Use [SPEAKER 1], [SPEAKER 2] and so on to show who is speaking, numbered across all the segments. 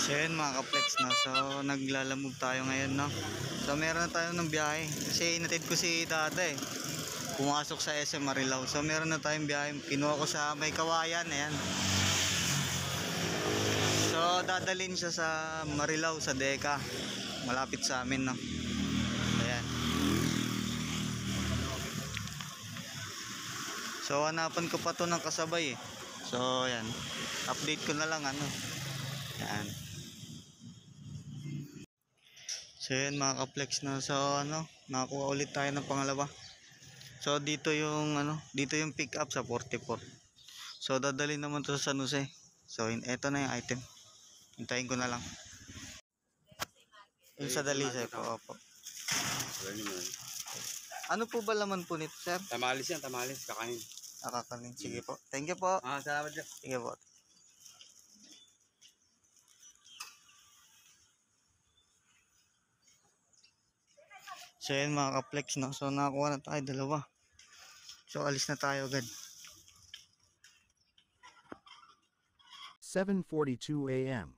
[SPEAKER 1] So yun mga ka-flex na. So naglalamove tayo ngayon, no. So meron na tayo ng biyahe. Kasi inatid ko si Dada eh. Pumasok sa SM Marilao. So meron na tayong biyahe. Kinuha ko sa May Kawayan. Ayan. So dadalhin siya sa Marilao, sa Deca. Malapit sa amin, no. Ayan. So hanapan ko pa to ng kasabay eh. So ayan. Update ko na lang ano. Ayan. So yun mga ka-flex na. So ano, nakakuha ulit tayo ng pangalawa. So dito yung ano, dito yung pick up sa 44. So dadalhin naman to sa San Jose. So eto na yung item. Hintayin ko na lang. Yung sa Dalisay po, opo. Ano po ba laman po nito, sir?
[SPEAKER 2] Tamalis yan, tamalis, kakanin.
[SPEAKER 1] Nakakanin. Sige po. Thank you po.
[SPEAKER 2] Salamat dyan.
[SPEAKER 1] Sige po. So yun mga ka-flex, no? So nakakuha na tayo dalawa. So alis na tayo agad.
[SPEAKER 3] 7:42 a.m.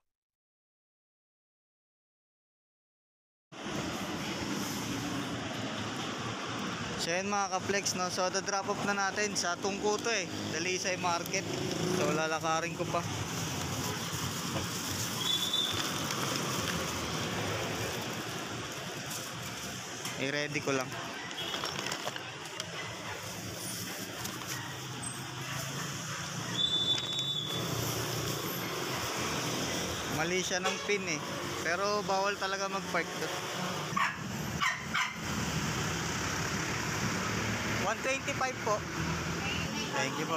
[SPEAKER 1] So yun mga ka-flex, no? So da-drop off na natin sa Tungkuto eh, Dalisay Market. So lalakarin ko pa. I-ready ko lang. Mali siya ng pin eh. Pero bawal talaga mag-park doon. 125 po. Thank you po.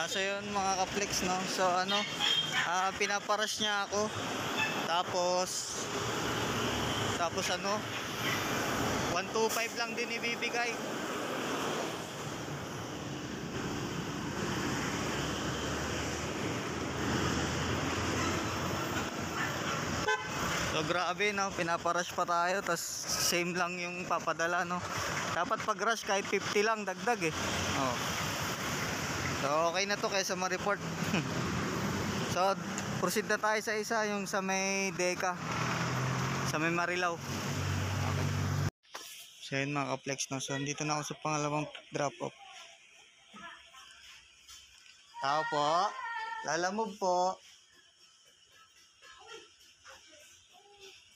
[SPEAKER 1] So yun mga ka-flex, no. So ano, pinaparush niya ako. Tapos ano, 125 lang din ibibigay. So grabe, no, pinaparush pa tayo, tas same lang yung papadala, no. Dapat pag rush kahit 50 lang dagdag eh. Oh. So okay na to kaysa ma-report. So proceed na tayo sa isa, yung sa may Deca, sa may Marilao. So yun mga ka-flex, no. So dito na ako sa pangalawang drop off. Tao po, lalamove po.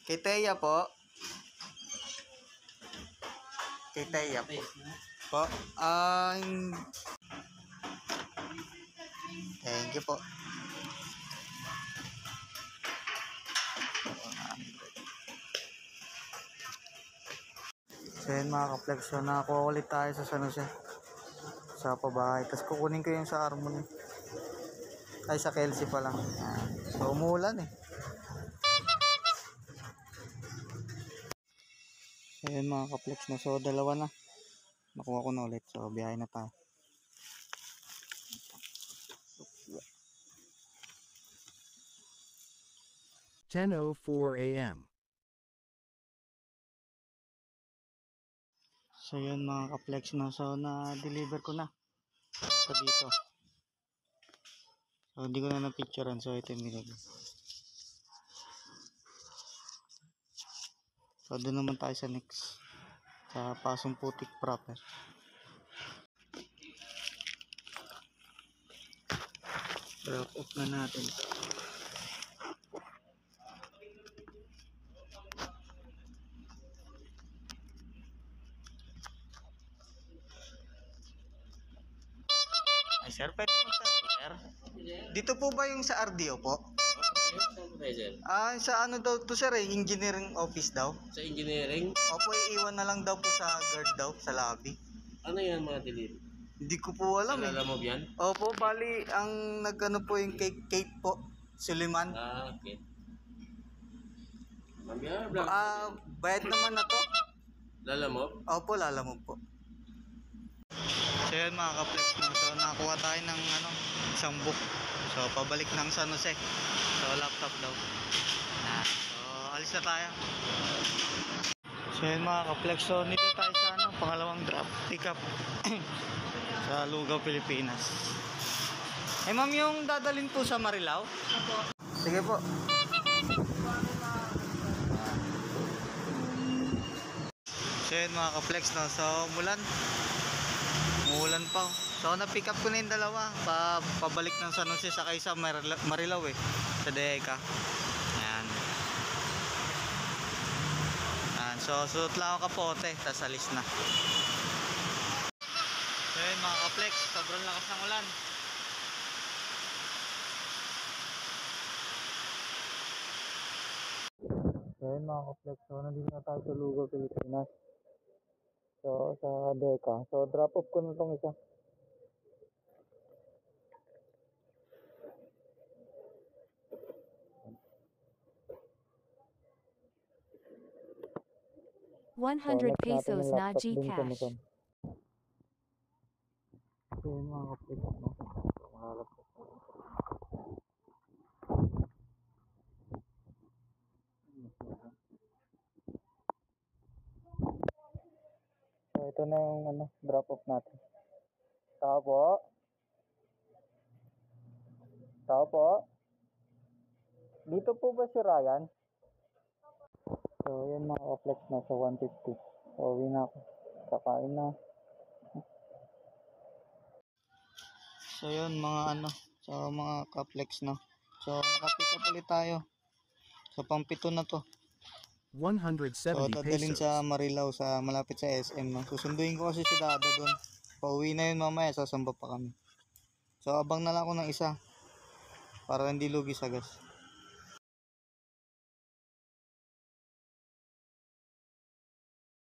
[SPEAKER 1] Kay Teya po. Kay Teya po. Po. Thank you po. So yun mga ka-flex, so nakakuha ulit tayo sa San Jose, sa pabahay. Tapos kukunin ko yung sa Harmony. Ay sa Kelsey pa lang. So umulan eh. So yun mga ka-flex na. So dalawa na. Nakuha ko na ulit. So biyahe na tayo.
[SPEAKER 3] (10:04 a.m.)
[SPEAKER 1] So yun mga ka-flex na. So na-deliver ko na. So dito. So hindi ko na na-picturean. So ito yung binigay. So doon naman tayo sa next. Sa Pasong Putik proper. Drop off na natin. Ay sir, pwede mo sir? Dito po ba yung sa RDO po? Sa ano daw to sir eh, engineering office daw.
[SPEAKER 2] Sa engineering?
[SPEAKER 1] Opo, iiwan na lang daw po sa guard daw, sa lobby.
[SPEAKER 2] Ano yan mga delivery?
[SPEAKER 1] Hindi ko po alam eh.
[SPEAKER 2] Alam mo yan?
[SPEAKER 1] Opo, bali, ang nagano po yung Kate po, Suliman.
[SPEAKER 2] Okay.
[SPEAKER 1] Bayad naman na to.
[SPEAKER 2] Lalamove?
[SPEAKER 1] Opo, lalamove po. So yun mga ka-flex, no? So nakakuha tayo ng ano, isang book. So pabalik ng San Jose. So laptop daw. So alis na tayo. So yun mga ka-flex, so nito tayo sa ano, pangalawang drop pick up sa Lugaw, Pilipinas. Eh ma'am, yung dadalhin po sa Marilao? Sige po. So yun mga ka-flex, no? So umulan pa. So na-pick up ko na yung dalawa. Pabalik ng San Jose sakay sa Marilao eh. Sa Deca. Ayan. Ayan. So suot lang ako kapote. Tas alis na. So yun mga ka-flex, sobrang lakas ng ulan. So yun mga ka-flex, so nandito na tayo sa Lugo, Pilipinas. So sa Deca. So drop off ko na itong isa. So,
[SPEAKER 4] 100
[SPEAKER 1] next natin
[SPEAKER 4] pesos
[SPEAKER 1] yung
[SPEAKER 4] na
[SPEAKER 1] laptop dun sa
[SPEAKER 4] Gcash.
[SPEAKER 1] Luzon. So yun mga ka-flex, no? So malalapos na. So ito na yung drop off natin. Tao po. Tao po. Dito po ba si Ryan? So yan mga ka-flex na sa 150. So uwi na ako. Kakain na. So yun mga so mga ka-flex, no. So nakapick up ulit tayo. So pang-pito na to.
[SPEAKER 3] 170
[SPEAKER 1] So dadalhin
[SPEAKER 3] pesos.
[SPEAKER 1] sa Marilao, sa malapit sa SM, no. Susunduin ko kasi si Dada doon. Pauwi na yun mamaya, sasamba pa kami. So abang na lang ako ng isa para hindi lugi sa gas.